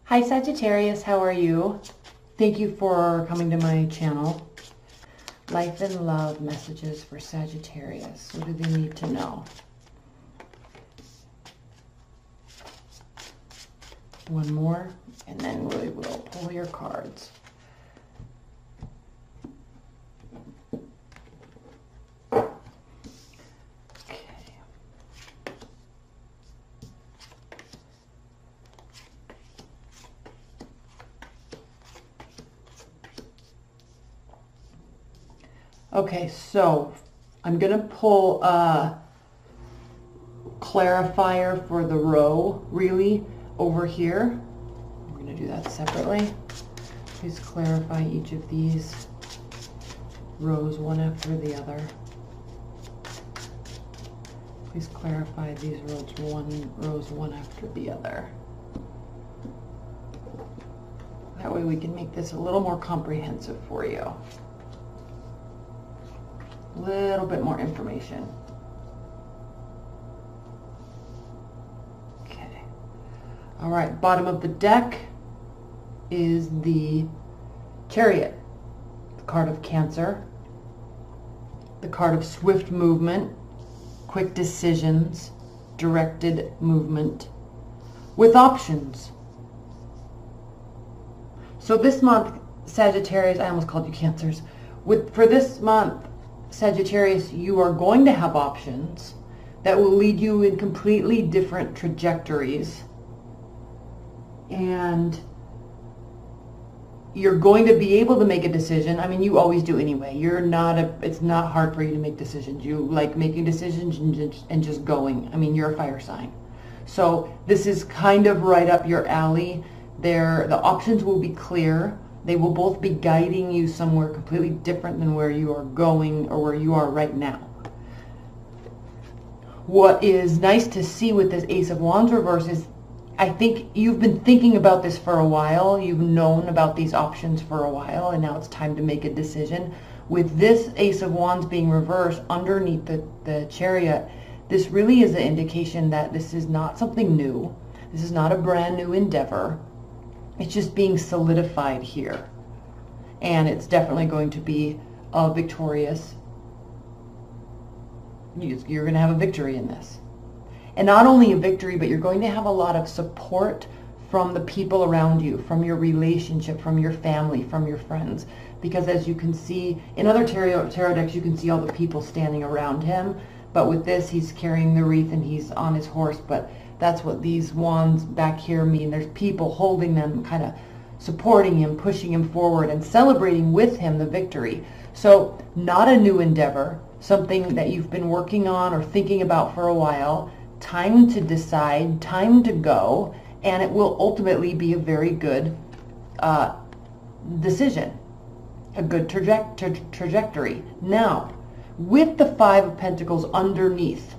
Hi Sagittarius, how are you? Thank you for coming to my channel. Life and love messages for Sagittarius. What do they need to know? One more, and then we will pull your cards. Okay, so I'm going to pull a clarifier for the row, really, over here. I'm going to do that separately. Please clarify each of these rows one after the other. Please clarify these rows one after the other. That way we can make this a little more comprehensive for you. Little bit more information. Okay. All right, bottom of the deck is the Chariot, the card of Cancer, the card of swift movement, quick decisions, directed movement, with options. So this month, Sagittarius, I almost called you Cancers. For this month, Sagittarius, you are going to have options that will lead you in completely different trajectories, and you're going to be able to make a decision. I mean, you always do anyway. It's not hard for you to make decisions. You like making decisions and just going. I mean, you're a fire sign. So this is kind of right up your alley. The options will be clear. They will both be guiding you somewhere completely different than where you are going or where you are right now. What is nice to see with this Ace of Wands reverse is, I think you've been thinking about this for a while. You've known about these options for a while, and now it's time to make a decision. With this Ace of Wands being reversed underneath the Chariot, this really is an indication that this is not something new. This is not a brand new endeavor. It's just being solidified here. And it's definitely going to be a victorious. You're going to have a victory in this. And not only a victory, but you're going to have a lot of support from the people around you, from your relationship, from your family, from your friends. Because as you can see, in other tarot decks, you can see all the people standing around him. But with this, he's carrying the wreath and he's on his horse. But that's what these wands back here mean. There's people holding them, kind of supporting him, pushing him forward, and celebrating with him the victory. So not a new endeavor, something that you've been working on or thinking about for a while. Time to decide, time to go, and it will ultimately be a very good decision, a good trajectory. Now, with the Five of Pentacles underneath,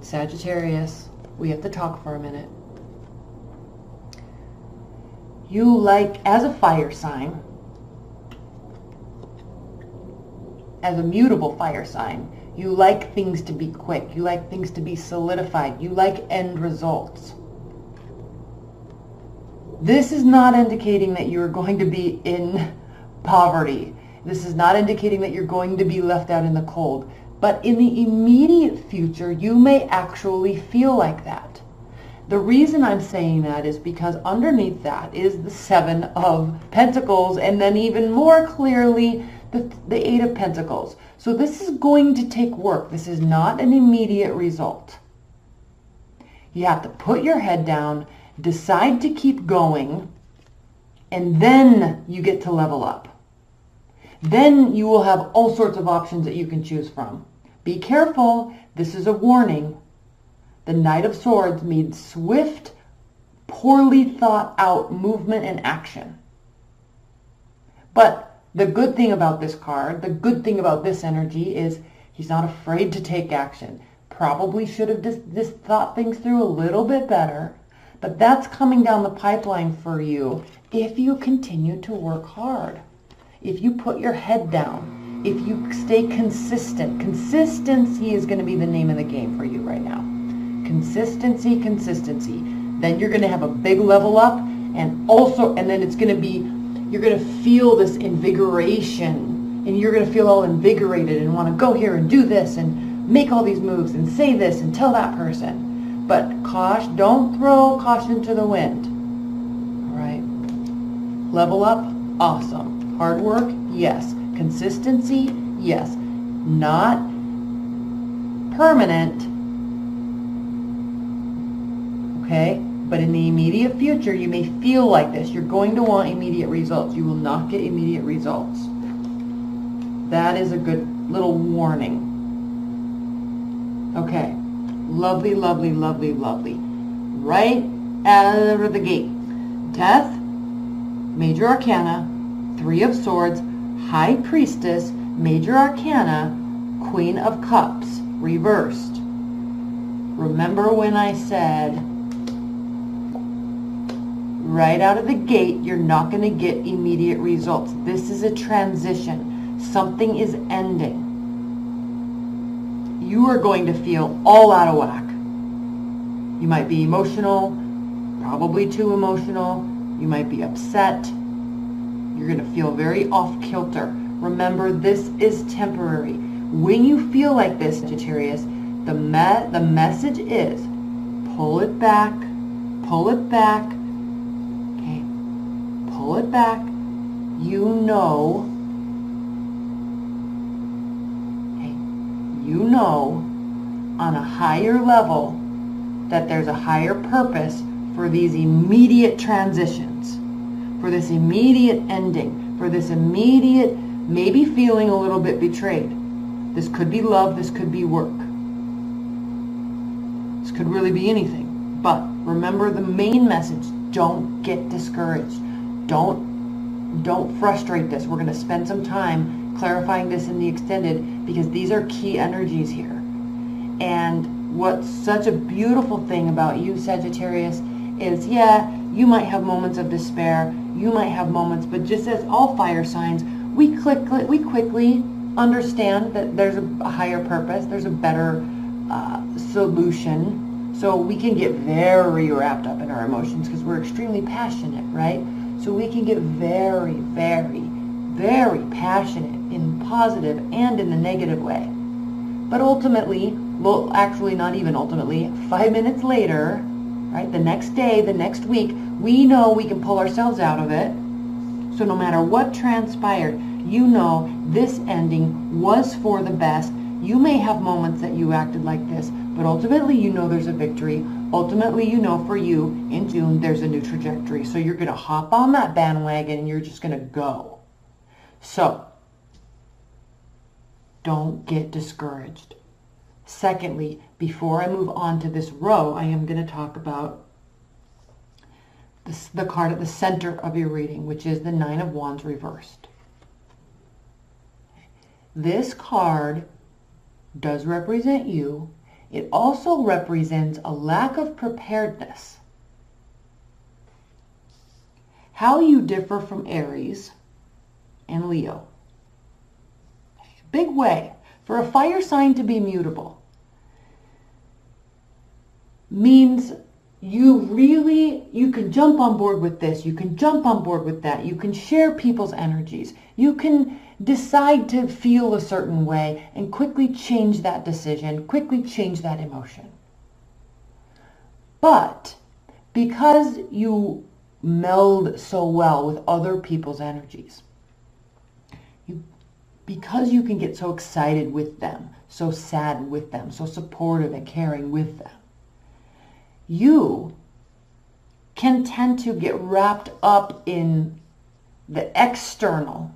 Sagittarius, we have to talk for a minute. You like, as a fire sign, as a mutable fire sign, you like things to be quick. You like things to be solidified. You like end results. This is not indicating that you're going to be in poverty. This is not indicating that you're going to be left out in the cold. But in the immediate future, you may actually feel like that. The reason I'm saying that is because underneath that is the Seven of Pentacles, and then even more clearly, the Eight of Pentacles. So this is going to take work. This is not an immediate result. You have to put your head down, decide to keep going, and then you get to level up. Then you will have all sorts of options that you can choose from. Be careful. This is a warning. The Knight of Swords means swift, poorly thought out movement and action. But the good thing about this card, the good thing about this energy is he's not afraid to take action. Probably should have just thought things through a little bit better. But that's coming down the pipeline for you if you continue to work hard. If you put your head down. If you stay consistent. Consistency is going to be the name of the game for you right now. Consistency, consistency. Then you're going to have a big level up, and then it's going to be, you're going to feel this invigoration, and you're going to feel all invigorated and want to go here and do this and make all these moves and say this and tell that person. But don't throw caution to the wind. All right? Level up, awesome. Hard work, yes. Consistency, yes. Not permanent, okay? But in the immediate future, you may feel like this. You're going to want immediate results. You will not get immediate results. That is a good little warning. Okay. Lovely, lovely, lovely, lovely. Right out of the gate. Death, Major Arcana, Three of Swords, High Priestess, Major Arcana, Queen of Cups, reversed. Remember when I said, right out of the gate, you're not going to get immediate results. This is a transition. Something is ending. You are going to feel all out of whack. You might be emotional, probably too emotional. You might be upset. You're going to feel very off kilter. Remember, this is temporary. When you feel like this, Sagittarius, the message is pull it back, pull it back, okay, pull it back. You know on a higher level that there's a higher purpose for these immediate transitions, for this immediate ending, for this immediate maybe feeling a little bit betrayed. This could be love, this could be work. This could really be anything. But remember the main message, don't get discouraged. Don't frustrate this. We're going to spend some time clarifying this in the extended because these are key energies here. And what's such a beautiful thing about you, Sagittarius, is you might have moments of despair. You might have moments, but just as all fire signs, we quickly understand that there's a higher purpose, there's a better solution. So we can get very wrapped up in our emotions because we're extremely passionate, right? So we can get very, very, very passionate in positive and in the negative way. But ultimately, well, actually not even ultimately, 5 minutes later, right, the next day, the next week, we know we can pull ourselves out of it. So no matter what transpired, you know this ending was for the best. You may have moments that you acted like this, but ultimately you know there's a victory. Ultimately you know for you, in June, there's a new trajectory. So you're going to hop on that bandwagon and you're just going to go. So, don't get discouraged. Secondly, before I move on to this row, I am going to talk about the card at the center of your reading, which is the Nine of Wands reversed. This card does represent you. It also represents a lack of preparedness. How you differ from Aries and Leo. Big way. For a fire sign to be mutable means you can jump on board with this, you can jump on board with that, you can share people's energies, you can decide to feel a certain way and quickly change that decision, quickly change that emotion. But because you meld so well with other people's energies, because you can get so excited with them, so sad with them, so supportive and caring with them, you can tend to get wrapped up in the external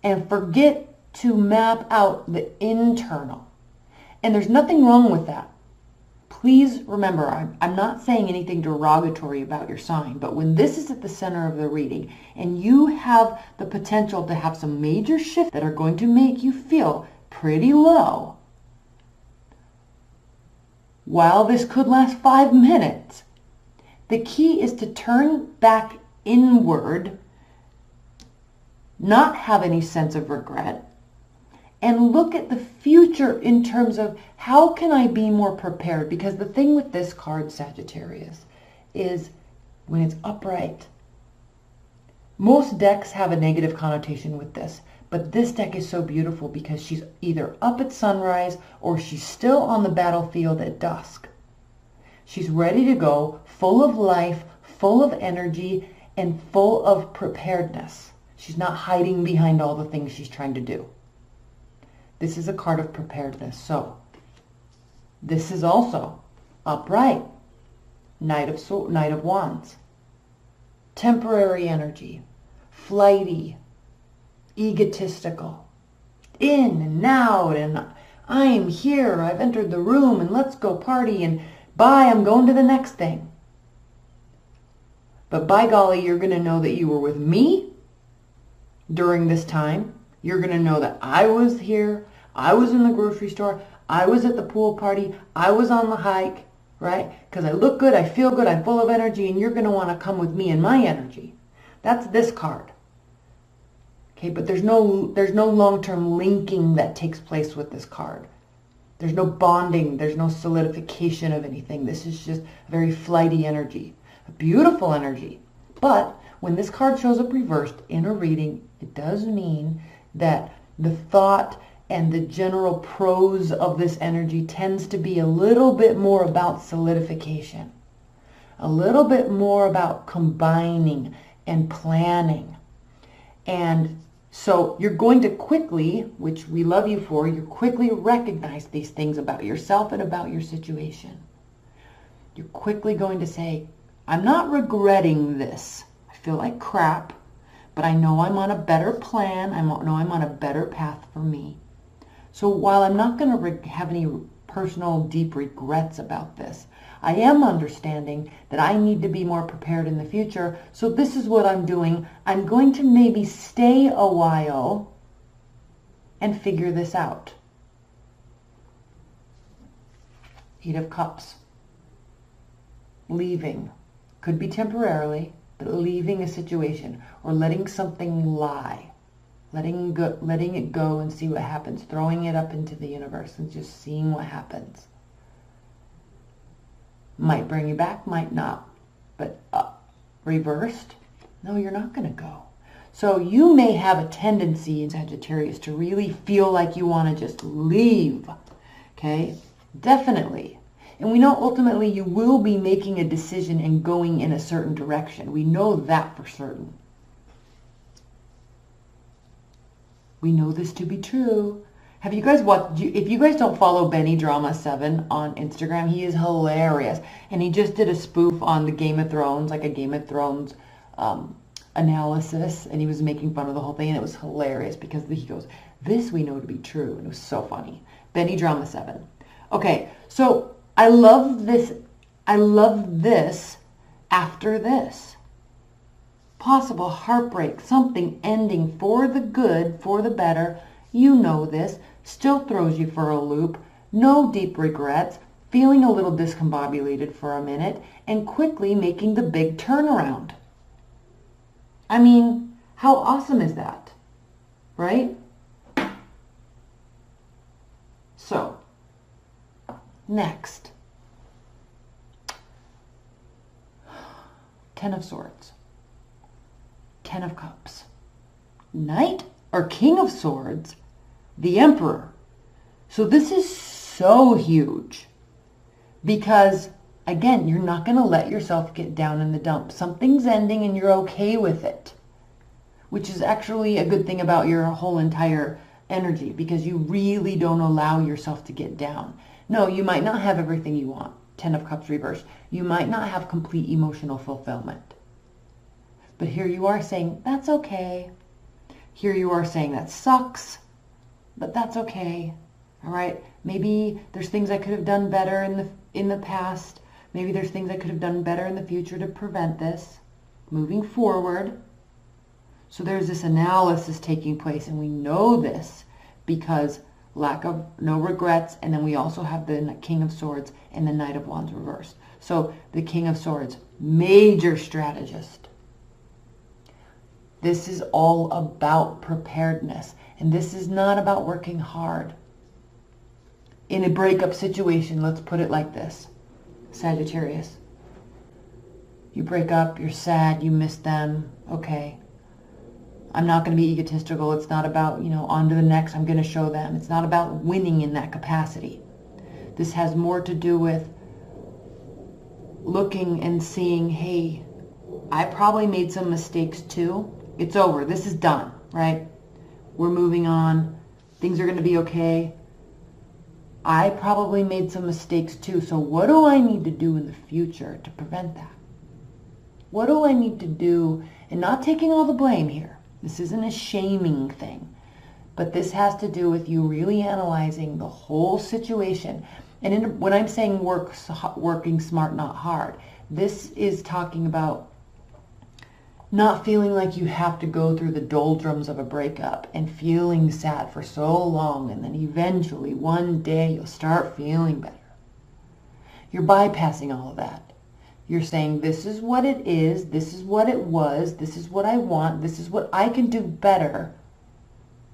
and forget to map out the internal. And there's nothing wrong with that. Please remember, I'm not saying anything derogatory about your sign, but when this is at the center of the reading and you have the potential to have some major shifts that are going to make you feel pretty low, while this could last 5 minutes, the key is to turn back inward, not have any sense of regret, and look at the future in terms of how can I be more prepared? Because the thing with this card, Sagittarius, is when it's upright. Most decks have a negative connotation with this, but this deck is so beautiful because she's either up at sunrise or she's still on the battlefield at dusk. She's ready to go, full of life, full of energy, and full of preparedness. She's not hiding behind all the things she's trying to do. This is a card of preparedness. So this is also upright. Knight of Wands. Temporary energy. Flighty. Egotistical. In and out, and I'm here. I've entered the room, and let's go party, and bye, I'm going to the next thing. But by golly, you're going to know that you were with me during this time. You're going to know that I was here. I was in the grocery store. I was at the pool party. I was on the hike, right? Because I look good. I feel good. I'm full of energy. And you're going to want to come with me in my energy. That's this card. Okay, but there's no long-term linking that takes place with this card. There's no bonding. There's no solidification of anything. This is just a very flighty energy. A beautiful energy. But when this card shows up reversed in a reading, it does mean that the thought and the general prose of this energy tends to be a little bit more about solidification. A little bit more about combining and planning. And so you're going to quickly, which we love you for, you quickly recognize these things about yourself and about your situation. You're quickly going to say, I'm not regretting this. I feel like crap, but I know I'm on a better plan. I know I'm on a better path for me. So while I'm not going to have any personal deep regrets about this, I am understanding that I need to be more prepared in the future. So this is what I'm doing. I'm going to maybe stay a while and figure this out. Eight of Cups. Leaving. Could be temporarily, but leaving a situation or letting something lie. Letting it go and see what happens. Throwing it up into the universe and just seeing what happens. Might bring you back, might not. But reversed, no, you're not going to go. So you may have a tendency in Sagittarius to really feel like you want to just leave. Okay? Definitely. And we know ultimately you will be making a decision and going in a certain direction. We know that for certain. We know this to be true. Have you guys watched, if you guys don't follow Benny Drama 7 on Instagram, he is hilarious. And he just did a spoof on the Game of Thrones, like a Game of Thrones analysis. And he was making fun of the whole thing. And it was hilarious because he goes, this we know to be true. And it was so funny. Benny Drama 7. Okay, so I love this. I love this after this. Possible heartbreak, something ending for the good, for the better. You know this. Still throws you for a loop. No deep regrets. Feeling a little discombobulated for a minute. And quickly making the big turnaround. I mean, how awesome is that? Right? So, next. Ten of Swords. Ten of Cups. Knight or King of Swords, the Emperor. So this is so huge because, again, you're not going to let yourself get down in the dumps. Something's ending and you're okay with it, which is actually a good thing about your whole entire energy because you really don't allow yourself to get down. No, you might not have everything you want. Ten of Cups reversed. You might not have complete emotional fulfillment. But here you are saying, that's okay. Here you are saying, that sucks, but that's okay. All right? Maybe there's things I could have done better in the past. Maybe there's things I could have done better in the future to prevent this. Moving forward. So there's this analysis taking place, and we know this because no regrets, and then we also have the King of Swords and the Knight of Wands reversed. So the King of Swords, major strategist. This is all about preparedness. And this is not about working hard. In a breakup situation, let's put it like this. Sagittarius. You break up, you're sad, you miss them, okay. I'm not going to be egotistical. It's not about, on to the next, I'm going to show them. It's not about winning in that capacity. This has more to do with looking and seeing, hey, I probably made some mistakes too. It's over. This is done, right? We're moving on. Things are going to be okay. I probably made some mistakes too. So what do I need to do in the future to prevent that? What do I need to do? And not taking all the blame here. This isn't a shaming thing. But this has to do with you really analyzing the whole situation. And when I'm saying working smart, not hard, this is talking about not feeling like you have to go through the doldrums of a breakup and feeling sad for so long, and then eventually one day you'll start feeling better. You're bypassing all of that. You're saying, this is what it is, this is what it was, this is what I want, this is what I can do better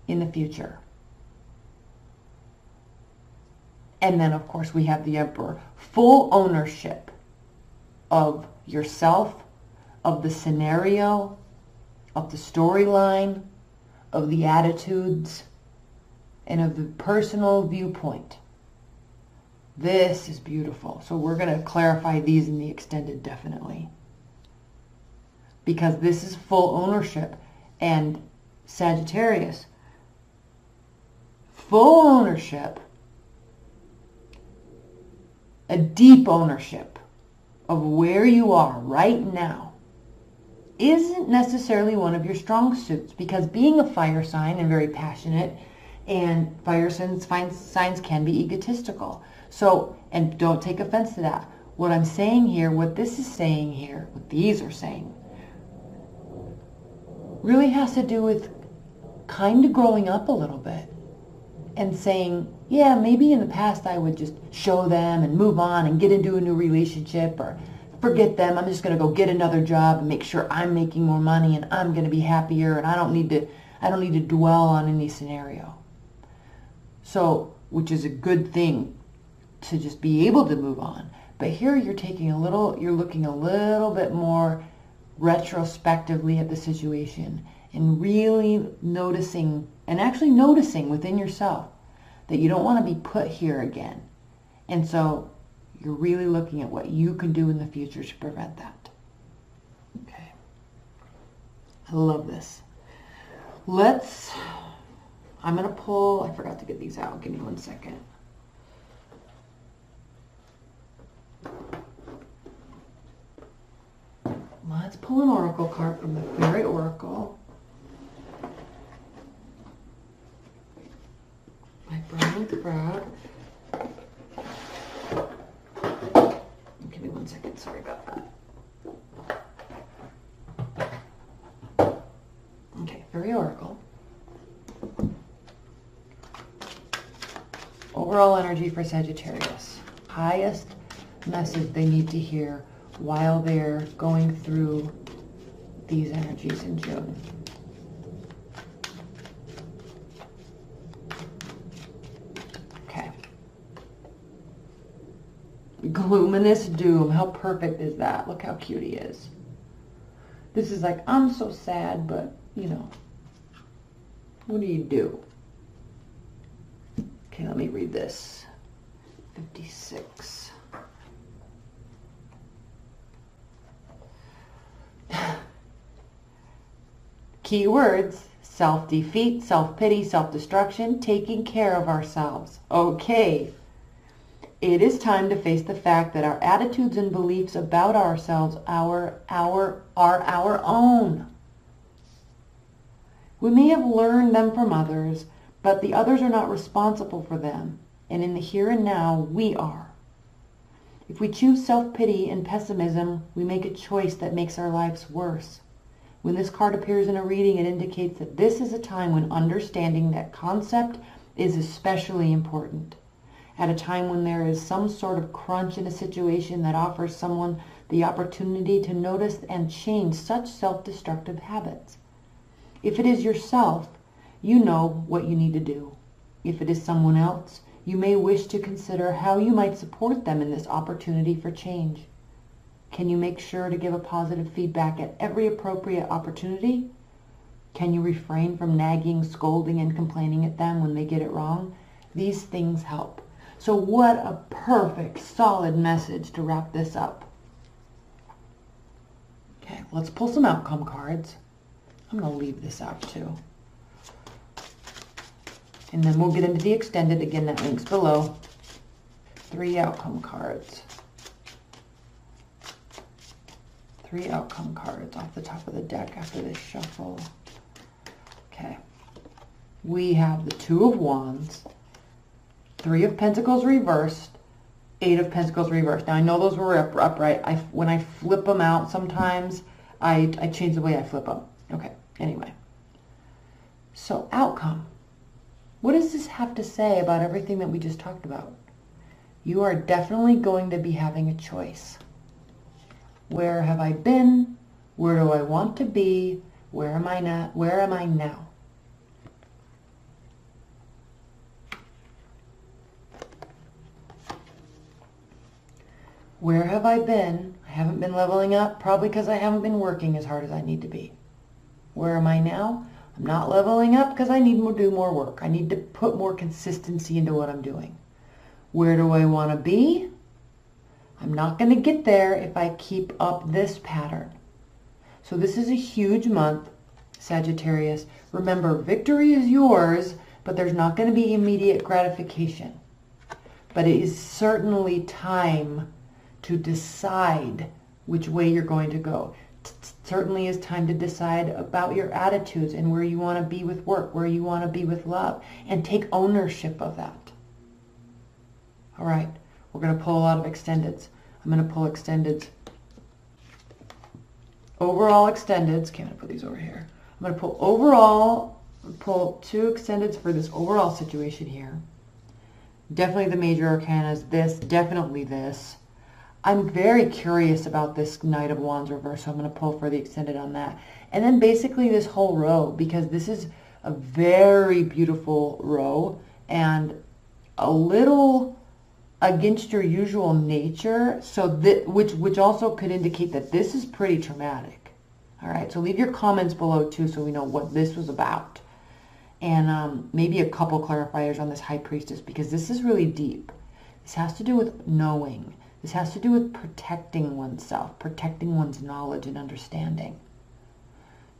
in the future. And then, of course, we have the Emperor. Full ownership of yourself, of the scenario, of the storyline, of the attitudes, and of the personal viewpoint. This is beautiful. So we're going to clarify these in the extended, definitely. Because this is full ownership. And Sagittarius, full ownership, a deep ownership of where you are right now isn't necessarily one of your strong suits, because being a fire sign and very passionate, and fire signs can be egotistical. So, and don't take offense to that. What I'm saying here, what this is saying here, what these are saying, really has to do with kind of growing up a little bit and saying, yeah, maybe in the past I would just show them and move on and get into a new relationship, or forget them. I'm just going to go get another job and make sure I'm making more money and I'm going to be happier, and I don't need to dwell on any scenario. So, which is a good thing to just be able to move on. But here you're looking a little bit more retrospectively at the situation and really noticing, and actually noticing within yourself that you don't want to be put here again. And so you're really looking at what you can do in the future to prevent that. Okay. I love this. I'm going to pull, I forgot to get these out. Give me 1 second. Let's pull an oracle card from the Fairy Oracle. My brown thread. Give me 1 second. Sorry about that. Okay, Fairy Oracle. Overall energy for Sagittarius. Highest message they need to hear while they're going through these energies in June. Okay. Glooming doom. How perfect is that? Look how cute he is. This is like, I'm so sad, but, what do you do? Okay, let me read this. 56. Keywords: self-defeat, self-pity, self-destruction, taking care of ourselves. Okay. It is time to face the fact that our attitudes and beliefs about ourselves are our own. We may have learned them from others, but the others are not responsible for them. And in the here and now, we are. If we choose self-pity and pessimism, we make a choice that makes our lives worse. When this card appears in a reading, it indicates that this is a time when understanding that concept is especially important. At a time when there is some sort of crunch in a situation that offers someone the opportunity to notice and change such self-destructive habits. If it is yourself, you know what you need to do. If it is someone else, you may wish to consider how you might support them in this opportunity for change. Can you make sure to give a positive feedback at every appropriate opportunity? Can you refrain from nagging, scolding, and complaining at them when they get it wrong? These things help. So what a perfect, solid message to wrap this up. Okay, let's pull some outcome cards. I'm going to leave this out too. And then we'll get into the extended. Again, that link's below. 3 outcome cards. 3 outcome cards off the top of the deck after this shuffle. Okay. We have the 2 of Wands, 3 of Pentacles reversed, 8 of Pentacles reversed. Now, I know those were upright. When I flip them out sometimes, I change the way I flip them. Okay, anyway. So, outcome. What does this have to say about everything that we just talked about? You are definitely going to be having a choice. Where have I been? Where do I want to be? Where am I not? Where am I now? Where have I been? I haven't been leveling up, probably because I haven't been working as hard as I need to be. Where am I now? I'm not leveling up because I need to do more work. I need to put more consistency into what I'm doing. Where do I want to be? I'm not going to get there if I keep up this pattern. So this is a huge month, Sagittarius. Remember, victory is yours, but there's not going to be immediate gratification. But it is certainly time to decide which way you're going to go. Certainly is time to decide about your attitudes and where you want to be with work, where you want to be with love, and take ownership of that. All right, we're going to pull a lot of extendeds. I'm going to pull extendeds. Overall extendeds. Okay, I'm going to put these over here. I'm going to pull overall, pull 2 extendeds for this overall situation here. Definitely the major arcana is this, definitely this. I'm very curious about this Knight of Wands reverse, so I'm going to pull for the extended on that. And then basically this whole row, because this is a very beautiful row and a little against your usual nature, so that which also could indicate that this is pretty traumatic. All right, so leave your comments below too so we know what this was about. And maybe a couple clarifiers on this High Priestess, because this is really deep. This has to do with knowing. This has to do with protecting oneself, protecting one's knowledge and understanding.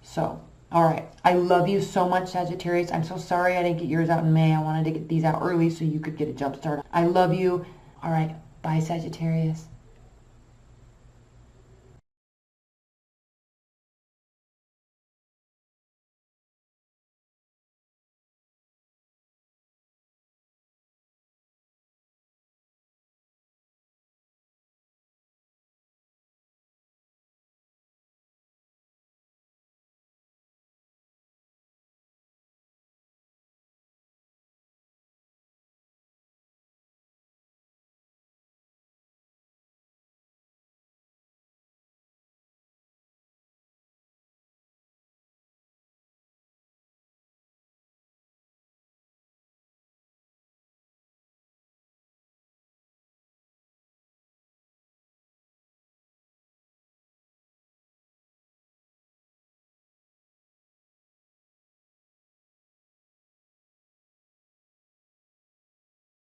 So, all right. I love you so much, Sagittarius. I'm so sorry I didn't get yours out in May. I wanted to get these out early so you could get a jump start. I love you. All right. Bye, Sagittarius.